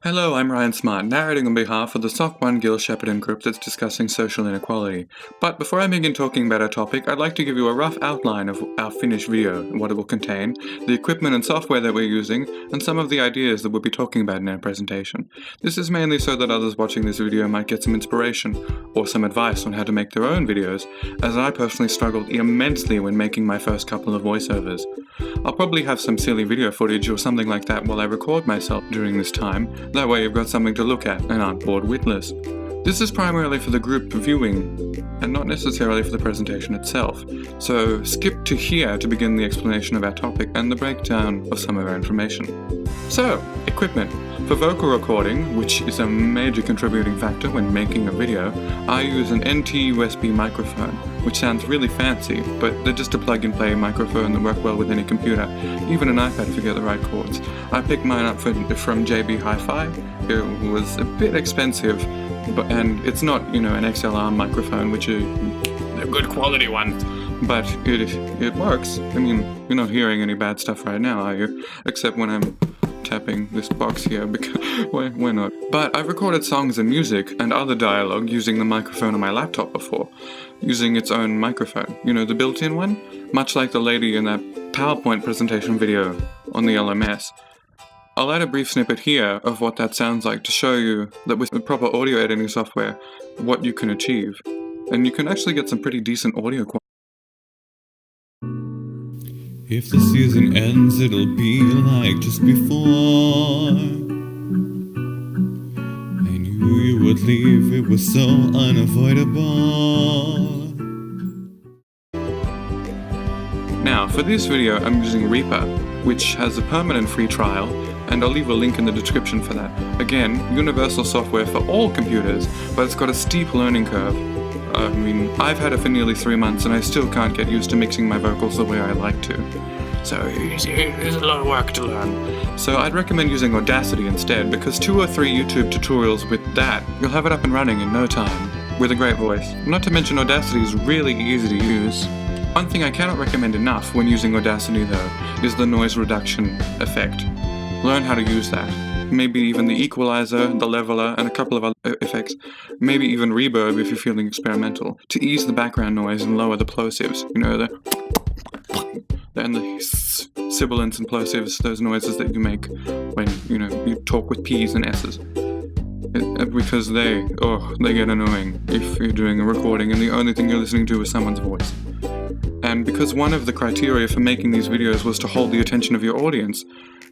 Hello, I'm Ryan Smart, narrating on behalf of the SOCi1GIL Shepparton group that's discussing social inequality. But before I begin talking about our topic, I'd like to give you a rough outline of our finished video and what it will contain, the equipment and software that we're using, and some of the ideas that we'll be talking about in our presentation. This is mainly so that others watching this video might get some inspiration or some advice on how to make their own videos, as I personally struggled immensely when making my first couple of voiceovers. I'll probably have some silly video footage or something like that while I record myself during this time. That way you've got something to look at and aren't bored witless. This is primarily for the group viewing and not necessarily for the presentation itself, so skip to here to begin the explanation of our topic and the breakdown of some of our information. So, equipment. For vocal recording, which is a major contributing factor when making a video, I use an NT USB microphone, which sounds really fancy, but they're just a plug-and-play microphone that work well with any computer, even an iPad if you get the right cords. I picked mine up from JB Hi-Fi. It was a bit expensive, and it's not, an XLR microphone, which are they're good quality ones, but it works. I mean, you're not hearing any bad stuff right now, are you? Except when I'm tapping this box here, because why not? But I've recorded songs and music and other dialogue using the microphone on my laptop before, using its own microphone, the built-in one, much like the lady in that PowerPoint presentation video on the LMS. I'll add a brief snippet here of what that sounds like to show you that with the proper audio editing software, what you can achieve. And you can actually get some pretty decent audio quality. If the season ends, it'll be like just before. I knew you would leave, it was so unavoidable. Now, for this video, I'm using Reaper, which has a permanent free trial, and I'll leave a link in the description for that. Again, universal software for all computers, but it's got a steep learning curve. I mean, I've had it for nearly 3 months and I still can't get used to mixing my vocals the way I like to. So it's a lot of work to learn. So I'd recommend using Audacity instead, because 2 or 3 YouTube tutorials with that, you'll have it up and running in no time, with a great voice. Not to mention Audacity is really easy to use. One thing I cannot recommend enough when using Audacity though, is the noise reduction effect. Learn how to use that. Maybe even the equalizer, the leveler, and a couple of other effects. Maybe even reverb if you're feeling experimental, to ease the background noise and lower the plosives. The sibilants and plosives, those noises that you make when, you talk with P's and S's. Because they get annoying if you're doing a recording and the only thing you're listening to is someone's voice. And because one of the criteria for making these videos was to hold the attention of your audience,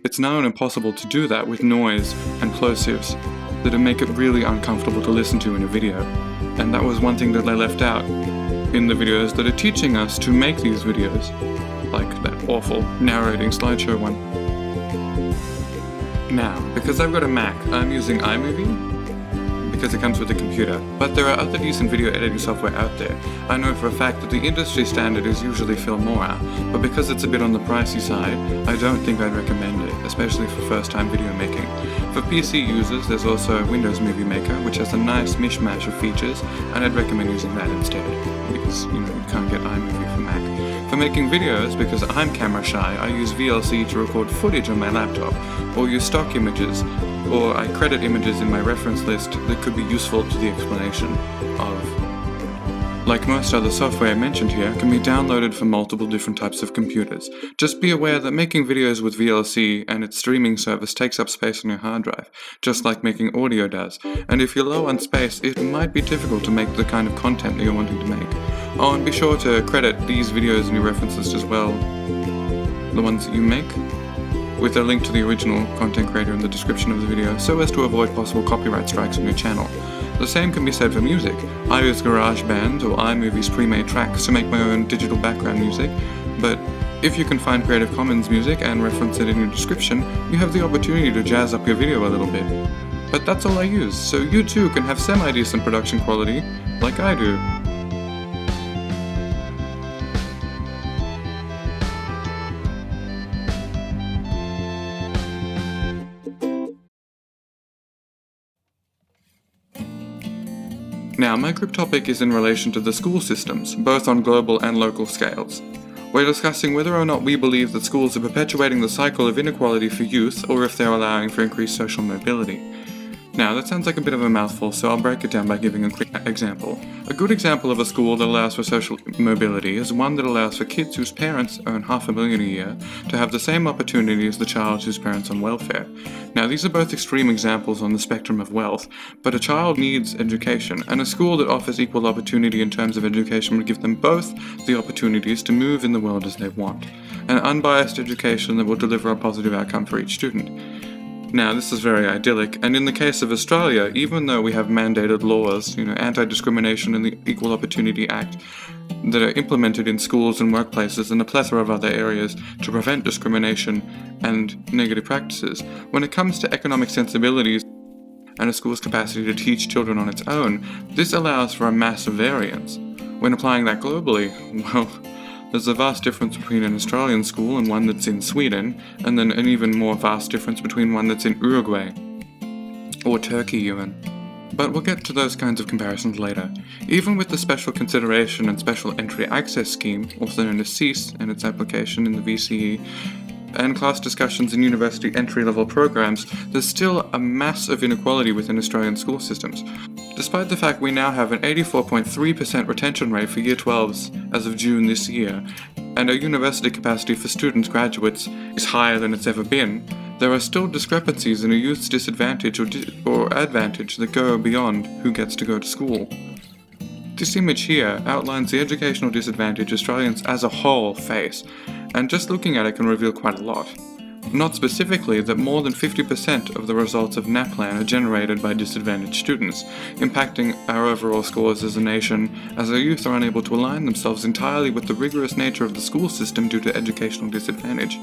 it's now impossible to do that with noise and plosives that make it really uncomfortable to listen to in a video. And that was one thing that I left out in the videos that are teaching us to make these videos, like that awful narrating slideshow one. Now, because I've got a Mac, I'm using iMovie, because it comes with a computer, but there are other decent video editing software out there. I know for a fact that the industry standard is usually Filmora, but because it's a bit on the pricey side, I don't think I'd recommend it, especially for first-time video making. For PC users, there's also Windows Movie Maker, which has a nice mishmash of features, and I'd recommend using that instead, because, you can't get iMovie for Mac. For making videos, because I'm camera shy, I use VLC to record footage on my laptop, or use stock images, or I credit images in my reference list that could be useful to the explanation of. Like most other software mentioned here, can be downloaded from multiple different types of computers. Just be aware that making videos with VLC and its streaming service takes up space on your hard drive, just like making audio does, and if you're low on space, it might be difficult to make the kind of content that you're wanting to make. Oh, and be sure to credit these videos in your reference list as well, the ones that you make, with a link to the original content creator in the description of the video, so as to avoid possible copyright strikes on your channel. The same can be said for music. I use GarageBand or iMovie's pre-made tracks to make my own digital background music, but if you can find Creative Commons music and reference it in your description, you have the opportunity to jazz up your video a little bit. But that's all I use, so you too can have semi-decent production quality, like I do. Now, my group topic is in relation to the school systems, both on global and local scales. We're discussing whether or not we believe that schools are perpetuating the cycle of inequality for youth, or if they're allowing for increased social mobility. Now, that sounds like a bit of a mouthful, so I'll break it down by giving a quick example. A good example of a school that allows for social mobility is one that allows for kids whose parents earn $500,000 a year to have the same opportunity as the child whose parents are on welfare. Now, these are both extreme examples on the spectrum of wealth, but a child needs education, and a school that offers equal opportunity in terms of education would give them both the opportunities to move in the world as they want. An unbiased education that will deliver a positive outcome for each student. Now, this is very idyllic, and in the case of Australia, even though we have mandated laws, anti-discrimination and the Equal Opportunity Act, that are implemented in schools and workplaces and a plethora of other areas to prevent discrimination and negative practices, when it comes to economic sensibilities and a school's capacity to teach children on its own, this allows for a massive variance. When applying that globally, well, there's a vast difference between an Australian school and one that's in Sweden, and then an even more vast difference between one that's in Uruguay, or Turkey even. But we'll get to those kinds of comparisons later. Even with the Special Consideration and Special Entry Access Scheme, also known as SEAS, and its application in the VCE, and class discussions in university entry-level programs, there's still a mass of inequality within Australian school systems. Despite the fact we now have an 84.3% retention rate for Year 12s as of June this year, and our university capacity for students graduates is higher than it's ever been, there are still discrepancies in a youth's disadvantage or advantage that go beyond who gets to go to school. This image here outlines the educational disadvantage Australians as a whole face, and just looking at it can reveal quite a lot. Not specifically that more than 50% of the results of NAPLAN are generated by disadvantaged students, impacting our overall scores as a nation, as our youth are unable to align themselves entirely with the rigorous nature of the school system due to educational disadvantage.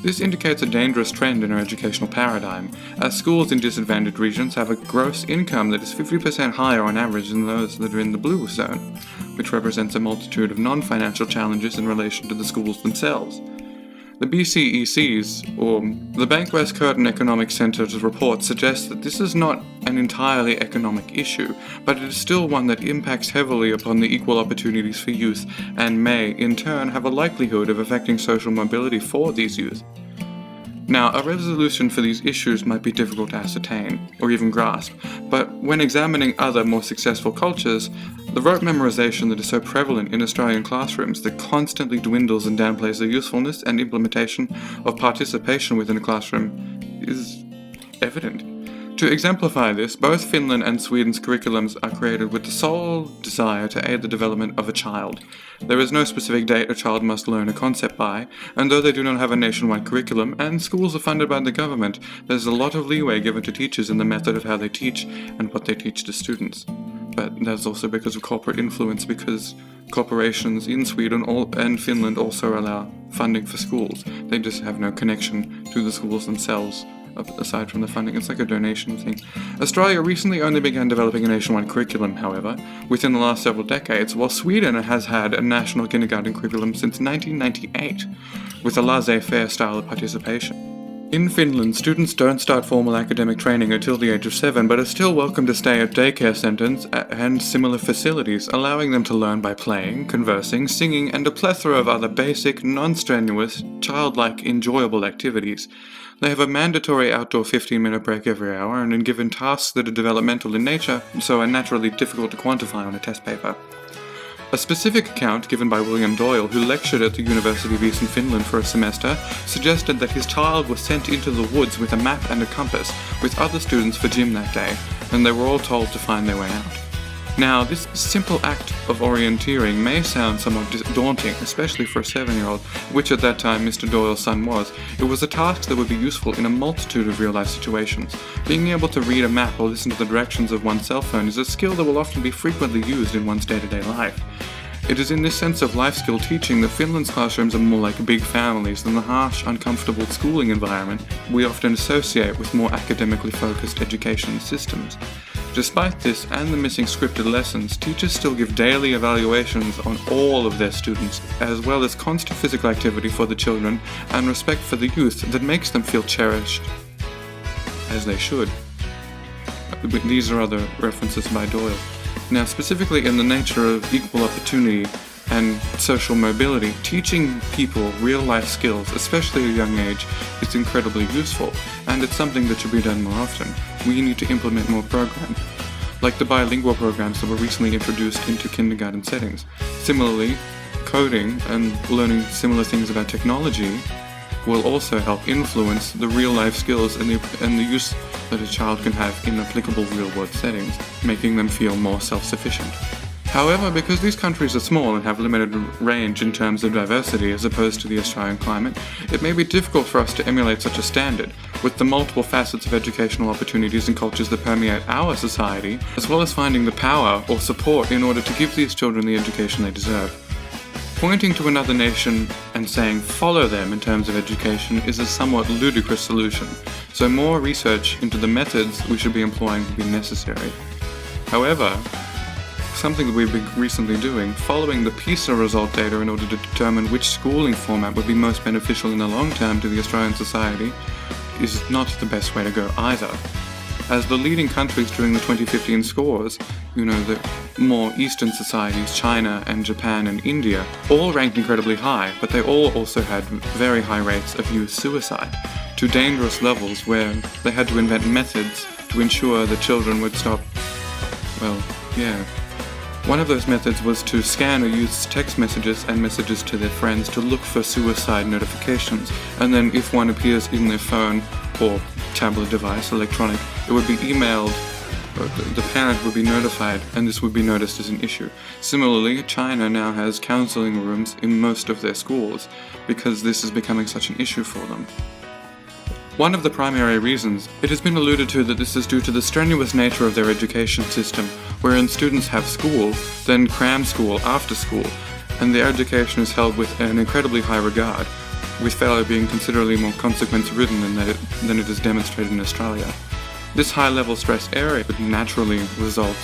This indicates a dangerous trend in our educational paradigm, as schools in disadvantaged regions have a gross income that is 50% higher on average than those that are in the blue zone, which represents a multitude of non-financial challenges in relation to the schools themselves. The BCEC's, or the Bankwest Curtin Economic Centre's report suggests that this is not an entirely economic issue, but it is still one that impacts heavily upon the equal opportunities for youth and may, in turn, have a likelihood of affecting social mobility for these youth. Now, a resolution for these issues might be difficult to ascertain, or even grasp, but when examining other more successful cultures, the rote memorization that is so prevalent in Australian classrooms that constantly dwindles and downplays the usefulness and implementation of participation within a classroom is evident. To exemplify this, both Finland and Sweden's curriculums are created with the sole desire to aid the development of a child. There is no specific date a child must learn a concept by, and though they do not have a nationwide curriculum, and schools are funded by the government, there's a lot of leeway given to teachers in the method of how they teach and what they teach to students. But that's also because of corporate influence, because corporations in Sweden and Finland also allow funding for schools. They just have no connection to the schools themselves. Aside from the funding, it's like a donation thing. Australia recently only began developing a nationwide curriculum, however, within the last several decades, while Sweden has had a national kindergarten curriculum since 1998, with a laissez-faire style of participation. In Finland, students don't start formal academic training until the age of 7, but are still welcome to stay at daycare centers and similar facilities, allowing them to learn by playing, conversing, singing, and a plethora of other basic, non-strenuous, childlike, enjoyable activities. They have a mandatory outdoor 15-minute break every hour and are given tasks that are developmental in nature, so are naturally difficult to quantify on a test paper. A specific account given by William Doyle, who lectured at the University of Eastern Finland for a semester, suggested that his child was sent into the woods with a map and a compass with other students for gym that day, and they were all told to find their way out. Now, this simple act of orienteering may sound somewhat daunting, especially for a 7-year-old, which at that time Mr. Doyle's son was. It was a task that would be useful in a multitude of real-life situations. Being able to read a map or listen to the directions of one's cell phone is a skill that will often be frequently used in one's day-to-day life. It is in this sense of life skill teaching that Finland's classrooms are more like big families than the harsh, uncomfortable schooling environment we often associate with more academically focused education systems. Despite this and the missing scripted lessons, teachers still give daily evaluations on all of their students, as well as constant physical activity for the children and respect for the youth that makes them feel cherished, as they should. These are other references by Doyle. Now, specifically in the nature of equal opportunity, and social mobility, teaching people real-life skills, especially at a young age, is incredibly useful, and it's something that should be done more often. We need to implement more programs, like the bilingual programs that were recently introduced into kindergarten settings. Similarly, coding and learning similar things about technology will also help influence the real-life skills and the use that a child can have in applicable real-world settings, making them feel more self-sufficient. However, because these countries are small and have limited range in terms of diversity as opposed to the Australian climate, it may be difficult for us to emulate such a standard, with the multiple facets of educational opportunities and cultures that permeate our society, as well as finding the power or support in order to give these children the education they deserve. Pointing to another nation and saying follow them in terms of education is a somewhat ludicrous solution, so more research into the methods we should be employing will be necessary. However, something that we've been recently doing, following the PISA result data in order to determine which schooling format would be most beneficial in the long term to the Australian society, is not the best way to go either. As the leading countries during the 2015 scores, the more Eastern societies, China and Japan and India, all ranked incredibly high, but they all also had very high rates of youth suicide, to dangerous levels where they had to invent methods to ensure that children would stop, One of those methods was to scan a youth's text messages and messages to their friends to look for suicide notifications, and then if one appears in their phone or tablet device, electronic, it would be emailed, the parent would be notified, and this would be noticed as an issue. Similarly, China now has counseling rooms in most of their schools because this is becoming such an issue for them. One of the primary reasons, it has been alluded to that this is due to the strenuous nature of their education system, wherein students have school, then cram school after school, and their education is held with an incredibly high regard, with failure being considerably more consequence-ridden than it is demonstrated in Australia. This high-level stress area would naturally result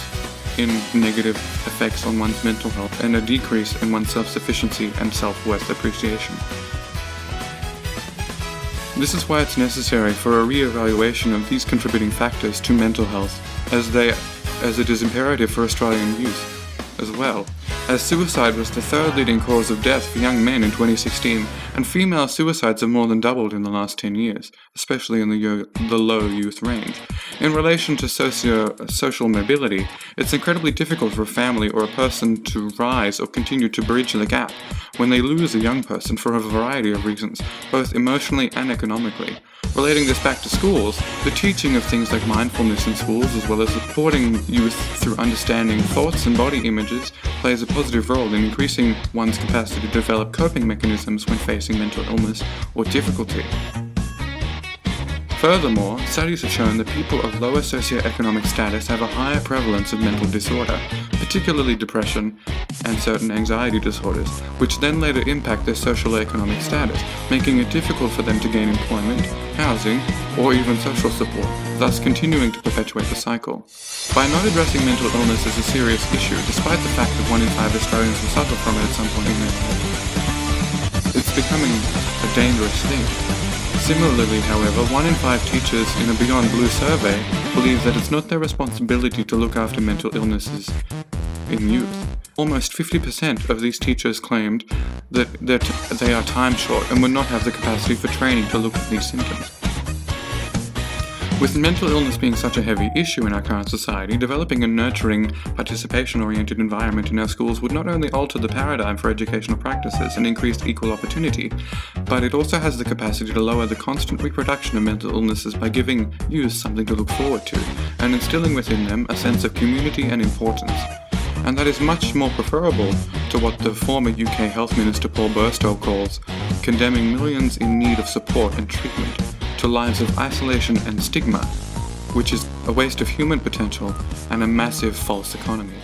in negative effects on one's mental health and a decrease in one's self-sufficiency and self-worth appreciation. This is why it's necessary for a re-evaluation of these contributing factors to mental health, as it is imperative for Australian youth as well, as suicide was the third leading cause of death for young men in 2016, and female suicides have more than doubled in the last 10 years, especially in the low youth range. In relation to social mobility, it's incredibly difficult for a family or a person to rise or continue to bridge the gap when they lose a young person for a variety of reasons, both emotionally and economically. Relating this back to schools, the teaching of things like mindfulness in schools, as well as supporting youth through understanding thoughts and body images, plays a positive role in increasing one's capacity to develop coping mechanisms when facing mental illness or difficulty. Furthermore, studies have shown that people of lower socioeconomic status have a higher prevalence of mental disorder, particularly depression and certain anxiety disorders, which then later impact their socio-economic status, making it difficult for them to gain employment, housing, or even social support, thus continuing to perpetuate the cycle. By not addressing mental illness as a serious issue, despite the fact that 1 in 5 Australians will suffer from it at some point in their life, it's becoming a dangerous thing. Similarly, however, 1 in 5 teachers in a Beyond Blue survey believe that it's not their responsibility to look after mental illnesses in youth. Almost 50% of these teachers claimed that they are time short and would not have the capacity for training to look at these symptoms. With mental illness being such a heavy issue in our current society, developing a nurturing, participation-oriented environment in our schools would not only alter the paradigm for educational practices and increase equal opportunity, but it also has the capacity to lower the constant reproduction of mental illnesses by giving youth something to look forward to, and instilling within them a sense of community and importance. And that is much more preferable to what the former UK Health Minister Paul Burstow calls condemning millions in need of support and treatment to lives of isolation and stigma, which is a waste of human potential and a massive false economy.